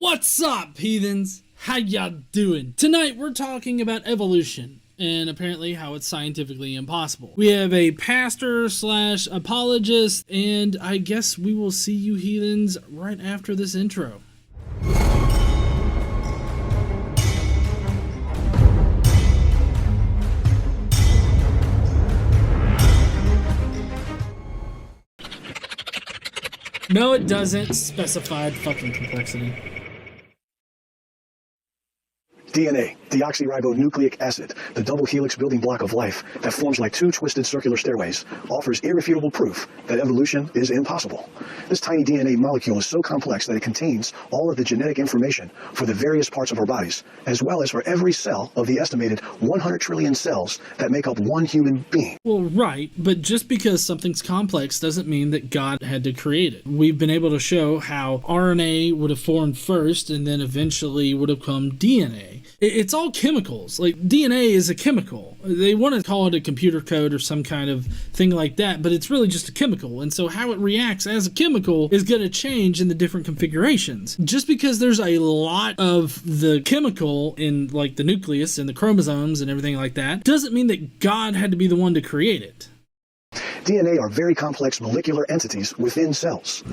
What's up, heathens? How y'all doing? Tonight we're talking about evolution and apparently how it's scientifically impossible. We have a pastor slash apologist, and I guess we will see you heathens right after this intro. No, it doesn't. Specified fucking complexity. DNA, deoxyribonucleic acid, the double helix building block of life that forms like two twisted circular stairways, offers irrefutable proof that evolution is impossible. This tiny DNA molecule is so complex that it contains all of the genetic information for the various parts of our bodies, as well as for every cell of the estimated 100 trillion cells that make up one human being. Well, right, but just because something's complex doesn't mean that God had to create it. We've been able to show how RNA would have formed first and then eventually would have come DNA. It's all chemicals. Like, DNA is a chemical. They want to call it a computer code or some kind of thing like that, but it's really just a chemical. And so how it reacts as a chemical is going to change in the different configurations. Just because there's a lot of the chemical in, like, the nucleus and the chromosomes and everything like that, doesn't mean that God had to be the one to create it. DNA are very complex molecular entities within cells.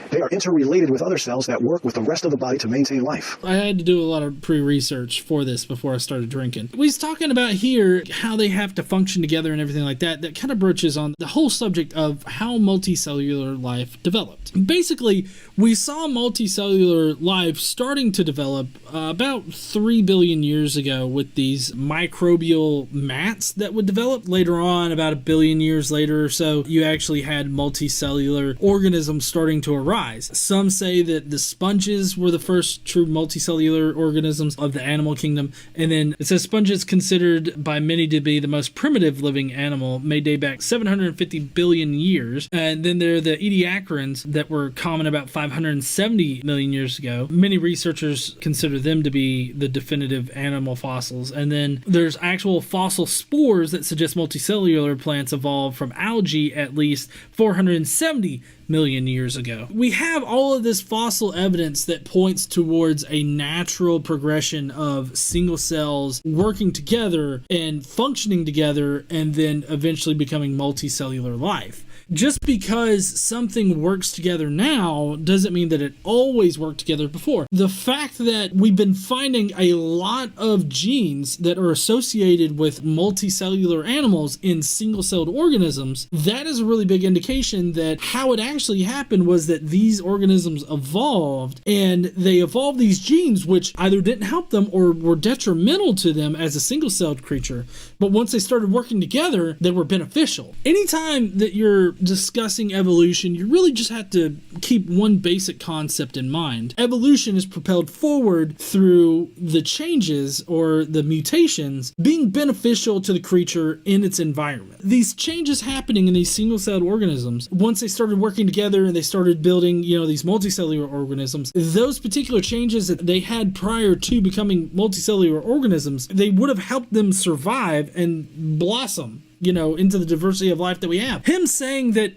They are interrelated with other cells that work with the rest of the body to maintain life. I had to do a lot of pre-research for this before I started drinking. We was talking about here how they have to function together and everything like that. That kind of broaches on the whole subject of how multicellular life developed. Basically, we saw multicellular life starting to develop about 3 billion years ago with these microbial mats that would develop. Later on, about 1 billion years later or so, you actually had multicellular organisms starting to arise. Some say that the sponges were the first true multicellular organisms of the animal kingdom, and then it says sponges considered by many to be the most primitive living animal may date back 750 billion years, and then there are the ediacarans that were common about 570 million years ago. Many researchers consider them to be the definitive animal fossils, and then there's actual fossil spores that suggest multicellular plants evolved from algae at least 470 million years ago. We have all of this fossil evidence that points towards a natural progression of single cells working together and functioning together and then eventually becoming multicellular life. Just because something works together now doesn't mean that it always worked together before. The fact that we've been finding a lot of genes that are associated with multicellular animals in single-celled organisms, that is a really big indication that how it actually happened was that these organisms evolved, and they evolved these genes which either didn't help them or were detrimental to them as a single-celled creature. But once they started working together, they were beneficial. Anytime that you're discussing evolution, you really just have to keep one basic concept in mind. Evolution is propelled forward through the changes or the mutations being beneficial to the creature in its environment. These changes happening in these single-celled organisms, once they started working together and they started building, these multicellular organisms, those particular changes that they had prior to becoming multicellular organisms, they would have helped them survive and blossom, into the diversity of life that we have. Him saying that,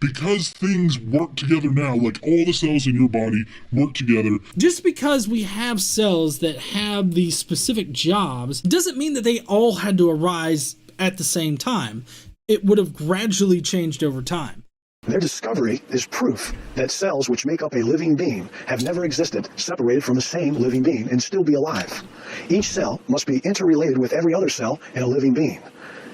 because things work together now, like all the cells in your body work together. Just because we have cells that have these specific jobs doesn't mean that they all had to arise at the same time. It would have gradually changed over time. Their discovery is proof that cells which make up a living being have never existed separated from the same living being and still be alive. Each cell must be interrelated with every other cell in a living being.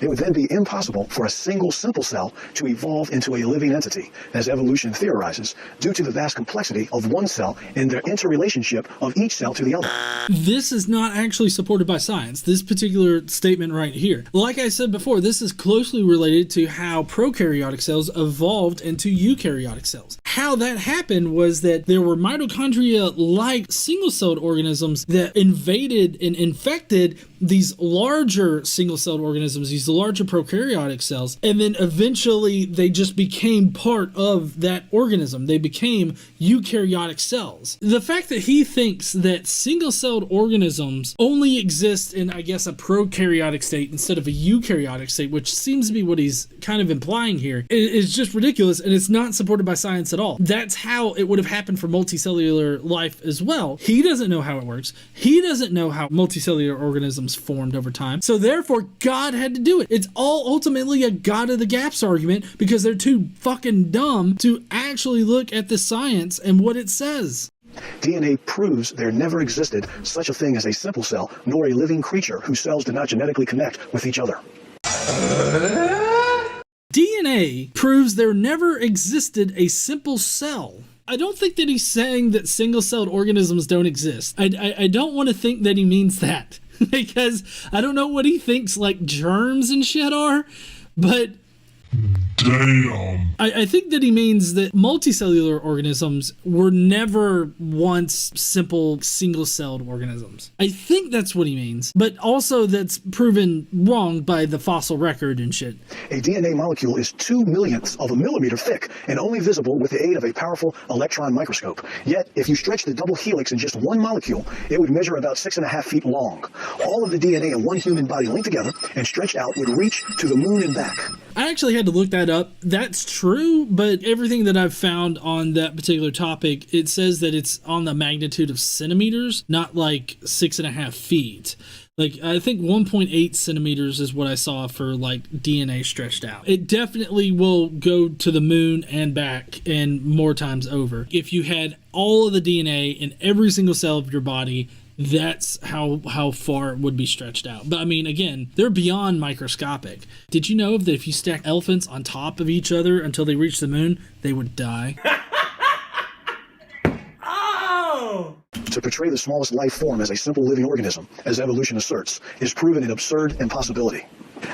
It would then be impossible for a single simple cell to evolve into a living entity, as evolution theorizes, due to the vast complexity of one cell and their interrelationship of each cell to the other. This is not actually supported by science, this particular statement right here. Like I said before, this is closely related to how prokaryotic cells evolved into eukaryotic cells. How that happened was that there were mitochondria-like single-celled organisms that invaded and infected these larger single-celled organisms, these larger prokaryotic cells, and then eventually they just became part of that organism. They became eukaryotic cells. The fact that he thinks that single-celled organisms only exist in, I guess, a prokaryotic state instead of a eukaryotic state, which seems to be what he's kind of implying here, is just ridiculous, and it's not supported by science at at all. That's how it would have happened for multicellular life as well. He doesn't know how it works. He doesn't know how multicellular organisms formed over time. So therefore, God had to do it. It's all ultimately a God of the gaps argument because they're too fucking dumb to actually look at the science and what it says. DNA proves there never existed such a thing as a simple cell, nor a living creature whose cells did not genetically connect with each other. DNA proves there never existed a simple cell. I don't think that he's saying that single-celled organisms don't exist. I don't want to think that he means that because I don't know what he thinks like germs and shit are, but Damn. I think that he means that multicellular organisms were never once simple single-celled organisms. I think that's what he means, but also that's proven wrong by the fossil record and shit. A DNA molecule is 2/millionths of a millimeter thick and only visible with the aid of a powerful electron microscope. Yet, if you stretch the double helix in just one molecule, it would measure about 6.5 feet long. All of the DNA in one human body linked together and stretched out would reach to the moon and back. I actually had to look that up. That's true, but everything that I've found on that particular topic, it says that it's on the magnitude of centimeters, not like 6.5 feet. Like, I think 1.8 centimeters is what I saw for, like, DNA stretched out. It definitely will go to the moon and back and more times over. If you had all of the DNA in every single cell of your body, that's how far it would be stretched out. But I mean, again, they're beyond microscopic. Did you know that if you stack elephants on top of each other until they reach the moon, they would die? Oh! To portray the smallest life form as a simple living organism, as evolution asserts, is proven an absurd impossibility.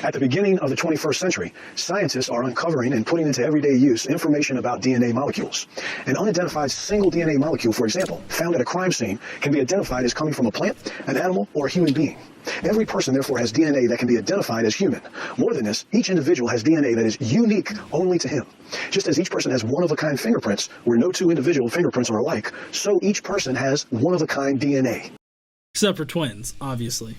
At the beginning of the 21st century, scientists are uncovering and putting into everyday use information about DNA molecules. An unidentified single DNA molecule, for example, found at a crime scene, can be identified as coming from a plant, an animal, or a human being. Every person, therefore, has DNA that can be identified as human. More than this, each individual has DNA that is unique only to him. Just as each person has one-of-a-kind fingerprints, where no two individual fingerprints are alike, so each person has one-of-a-kind DNA. Except for twins, obviously.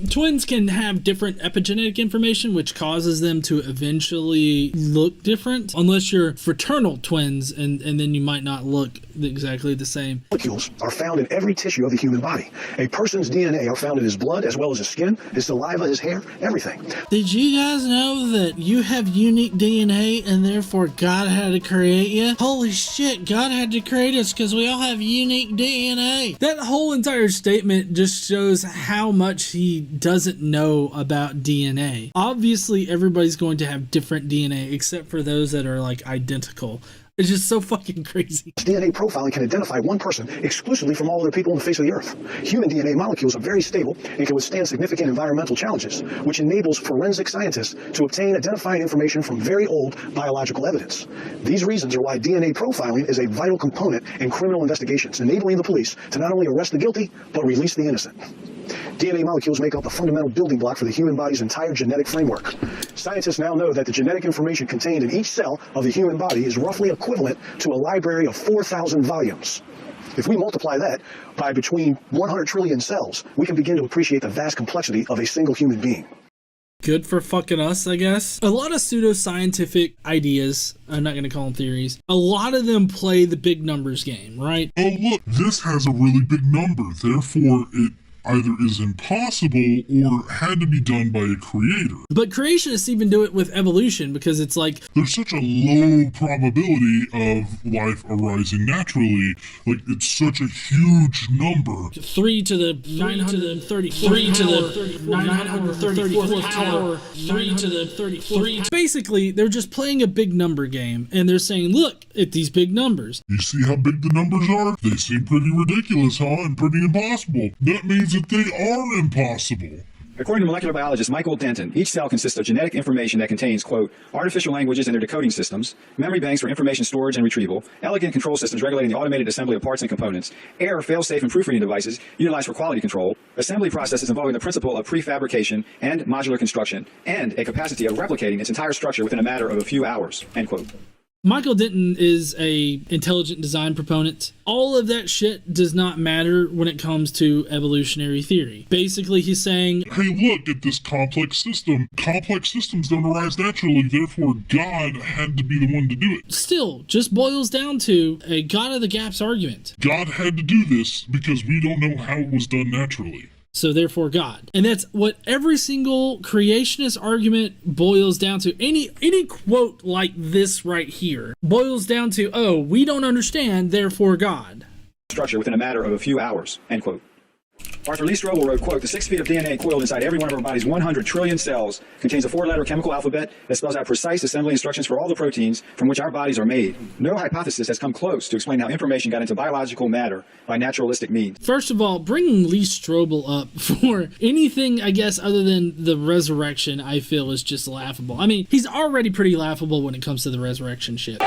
Twins can have different epigenetic information, which causes them to eventually look different, unless you're fraternal twins, and then you might not look exactly the same. Molecules are found in every tissue of the human body. A person's DNA are found in his blood, as well as his skin, his saliva, his hair, everything. Did you guys know that you have unique DNA and therefore God had to create you? Holy shit, God had to create us because we all have unique DNA. That whole entire statement just shows how much he doesn't know about DNA. Obviously, everybody's going to have different DNA except for those that are like identical. It's just so fucking crazy. DNA profiling can identify one person exclusively from all other people on the face of the earth. Human DNA molecules are very stable and can withstand significant environmental challenges, which enables forensic scientists to obtain identifying information from very old biological evidence. These reasons are why DNA profiling is a vital component in criminal investigations, enabling the police to not only arrest the guilty, but release the innocent. DNA molecules make up the fundamental building block for the human body's entire genetic framework. Scientists now know that the genetic information contained in each cell of the human body is roughly equivalent to a library of 4,000 volumes. If we multiply that by between 100 trillion cells, we can begin to appreciate the vast complexity of a single human being. Good for fucking us, I guess. A lot of pseudoscientific ideas, I'm not going to call them theories, a lot of them play the big numbers game, right? Oh look, this has a really big number, therefore it either is impossible or had to be done by a creator. But creationists even do it with evolution because it's like, there's such a low probability of life arising naturally. Like, it's such a huge number. 3 to the 930, 3 to the 934th power, 3 to the 34th. Basically, they're just playing a big number game, and they're saying, look at these big numbers. You see how big the numbers are? They seem pretty ridiculous, huh? And pretty impossible. That means that they are impossible. According to molecular biologist Michael Denton, each cell consists of genetic information that contains, quote, artificial languages and their decoding systems, memory banks for information storage and retrieval, elegant control systems regulating the automated assembly of parts and components, error, fail-safe, and proofreading devices utilized for quality control, assembly processes involving the principle of prefabrication and modular construction, and a capacity of replicating its entire structure within a matter of a few hours, end quote. Michael Denton is a intelligent design proponent. All of that shit does not matter when it comes to evolutionary theory. Basically, he's saying, hey, look at this complex system. Complex systems don't arise naturally, therefore God had to be the one to do it. Still, just boils down to a God of the gaps argument. God had to do this because we don't know how it was done naturally. So therefore God. And that's what every single creationist argument boils down to. Any quote like this right here boils down to, oh, we don't understand, therefore God. Structure within a matter of a few hours, end quote. Arthur Lee Strobel wrote, quote, the 6 feet of DNA coiled inside every one of our body's 100 trillion cells contains a 4-letter chemical alphabet that spells out precise assembly instructions for all the proteins from which our bodies are made. No hypothesis has come close to explain how information got into biological matter by naturalistic means. First of all, bringing Lee Strobel up for anything, I guess, other than the resurrection, I feel is just laughable. I mean, he's already pretty laughable when it comes to the resurrection shit.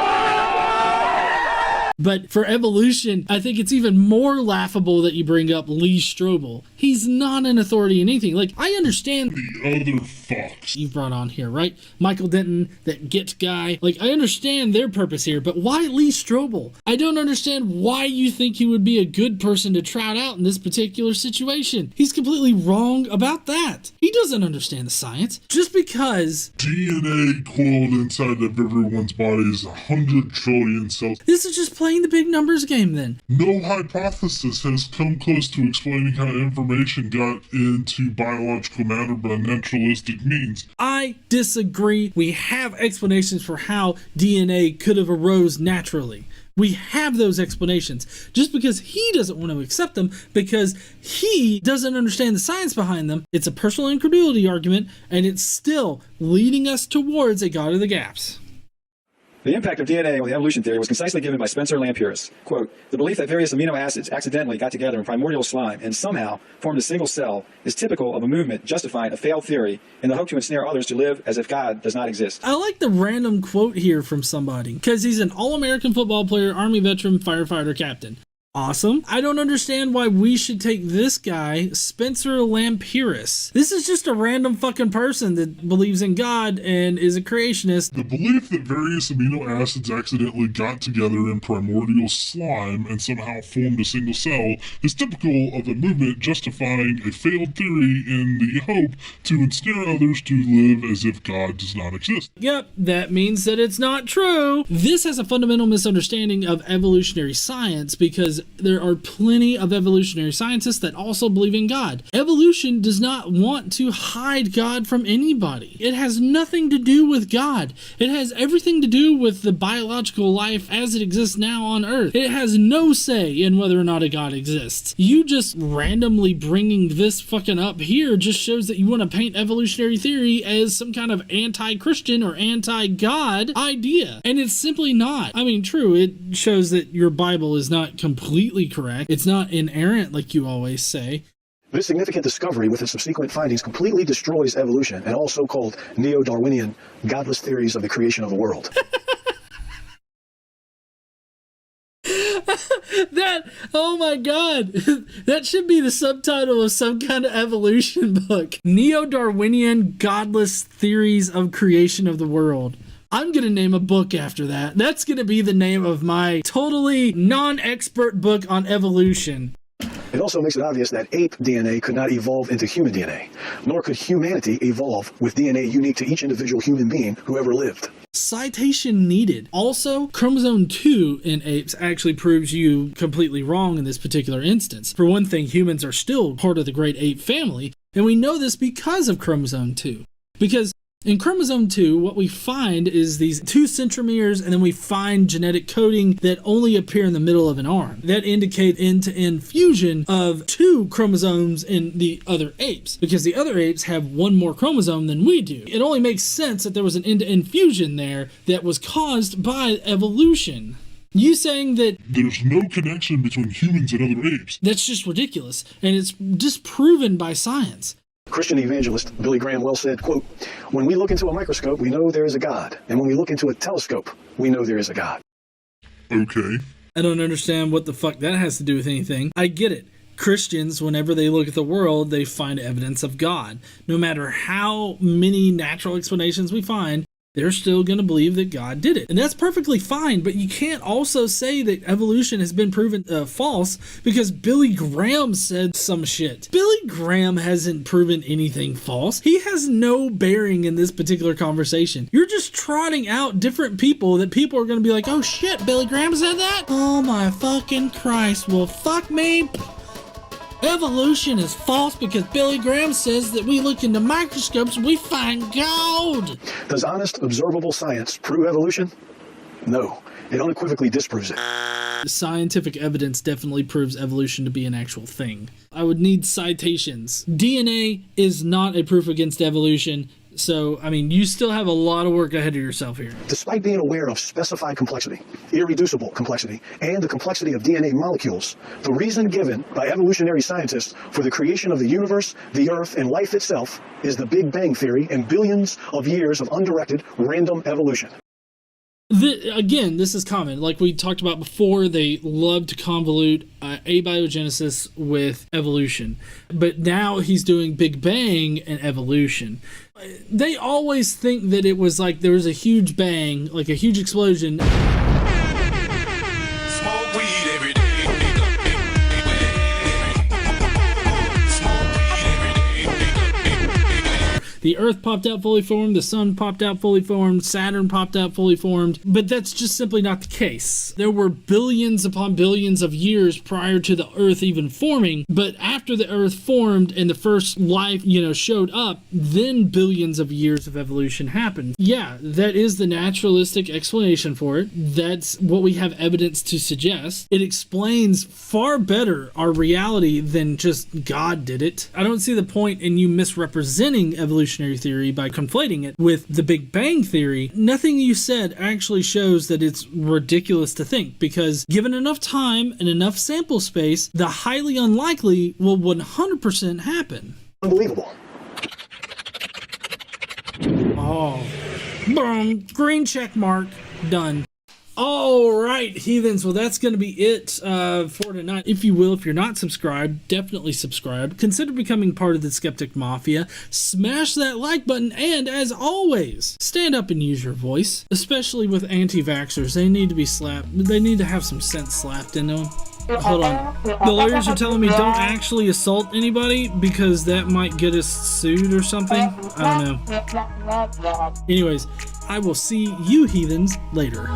But for evolution, I think it's even more laughable that you bring up Lee Strobel. He's not an authority in anything. Like, I understand the other fucks you brought on here, right? Michael Denton, that Git guy. Like, I understand their purpose here, but why Lee Strobel? I don't understand why you think he would be a good person to trot out in this particular situation. He's completely wrong about that. He doesn't understand the science. Just because DNA coiled inside of everyone's body is 100 trillion cells. This is just playing the big numbers game then. No hypothesis has come close to explaining how information got into biological matter by naturalistic means. I disagree. We have explanations for how DNA could have arose naturally. We have those explanations. Just because he doesn't want to accept them, because he doesn't understand the science behind them, it's a personal incredulity argument, and it's still leading us towards a God of the gaps. The impact of DNA on the evolution theory was concisely given by Spencer Lampiris. Quote, the belief that various amino acids accidentally got together in primordial slime and somehow formed a single cell is typical of a movement justifying a failed theory in the hope to ensnare others to live as if God does not exist. I like the random quote here from somebody, because he's an all-American football player, Army veteran, firefighter, captain. Awesome. I don't understand why we should take this guy, Spencer Lampiris. This is just a random fucking person that believes in God and is a creationist. The belief that various amino acids accidentally got together in primordial slime and somehow formed a single cell is typical of a movement justifying a failed theory in the hope to ensnare others to live as if God does not exist. Yep, that means that it's not true. This has a fundamental misunderstanding of evolutionary science, because there are plenty of evolutionary scientists that also believe in God. Evolution does not want to hide God from anybody. It has nothing to do with God. It has everything to do with the biological life as it exists now on Earth. It has no say in whether or not a God exists. You just randomly bringing this fucking up here just shows that you want to paint evolutionary theory as some kind of anti-Christian or anti-God idea. And it's simply not. I mean, true, it shows that your Bible is not completely correct. It's not inerrant like you always say. This significant discovery with its subsequent findings completely destroys evolution and all so-called neo-Darwinian, godless theories of the creation of the world. Oh my god, that should be the subtitle of some kind of evolution book. Neo-Darwinian, godless theories of creation of the world. I'm going to name a book after that. That's going to be the name of my totally non-expert book on evolution. It also makes it obvious that ape DNA could not evolve into human DNA, nor could humanity evolve with DNA unique to each individual human being who ever lived. Citation needed. Also, chromosome 2 in apes actually proves you completely wrong in this particular instance. For one thing, humans are still part of the great ape family, and we know this because of chromosome 2. Because in chromosome 2, what we find is these 2 centromeres, and then we find genetic coding that only appear in the middle of an arm. That indicate end-to-end fusion of 2 chromosomes in the other apes, because the other apes have 1 more chromosome than we do. It only makes sense that there was an end-to-end fusion there that was caused by evolution. You saying that there's no connection between humans and other apes? That's just ridiculous, and it's disproven by science. Christian evangelist Billy Graham well said, quote, when we look into a microscope, we know there is a God. And when we look into a telescope, we know there is a God. Okay. I don't understand what the fuck that has to do with anything. I get it. Christians, whenever they look at the world, they find evidence of God. No matter how many natural explanations we find, they're still going to believe that God did it. And that's perfectly fine, but you can't also say that evolution has been proven false because Billy Graham said some shit. Billy Graham hasn't proven anything false. He has no bearing in this particular conversation. You're just trotting out different people that people are going to be like, oh shit, Billy Graham said that? Oh my fucking Christ. Well, fuck me. Evolution is false because Billy Graham says that we look into microscopes and we find gold. Does honest, observable science prove evolution? No. It unequivocally disproves it. Scientific evidence definitely proves evolution to be an actual thing. I would need citations. DNA is not a proof against evolution. So, I mean, you still have a lot of work ahead of yourself here. Despite being aware of specified complexity, irreducible complexity, and the complexity of DNA molecules, the reason given by evolutionary scientists for the creation of the universe, the Earth, and life itself is the Big Bang Theory and billions of years of undirected, random evolution. Again, this is common. Like we talked about before, they love to convolute abiogenesis with evolution. But now he's doing Big Bang and evolution. They always think that it was like there was a huge bang, like a huge explosion. Smoke weed every day. The Earth popped out fully formed, the Sun popped out fully formed, Saturn popped out fully formed, but that's just simply not the case. There were billions upon billions of years prior to the Earth even forming, but after the Earth formed and the first life, showed up, then billions of years of evolution happened. Yeah, that is the naturalistic explanation for it. That's what we have evidence to suggest. It explains far better our reality than just God did it. I don't see the point in you misrepresenting evolutionary theory by conflating it with the Big Bang Theory. Nothing you said actually shows that it's ridiculous to think, because given enough time and enough sample space, the highly unlikely will 100% happen. Unbelievable. Oh, boom, green check mark, done. All right, heathens. Well, that's going to be it for tonight. If you will, if you're not subscribed, definitely subscribe. Consider becoming part of the Skeptic Mafia. Smash that like button, and as always, stand up and use your voice. Especially with anti-vaxxers, they need to be slapped. They need to have some sense slapped into them. Hold on. The lawyers are telling me don't actually assault anybody because that might get us sued or something. I don't know. Anyways, I will see you heathens later.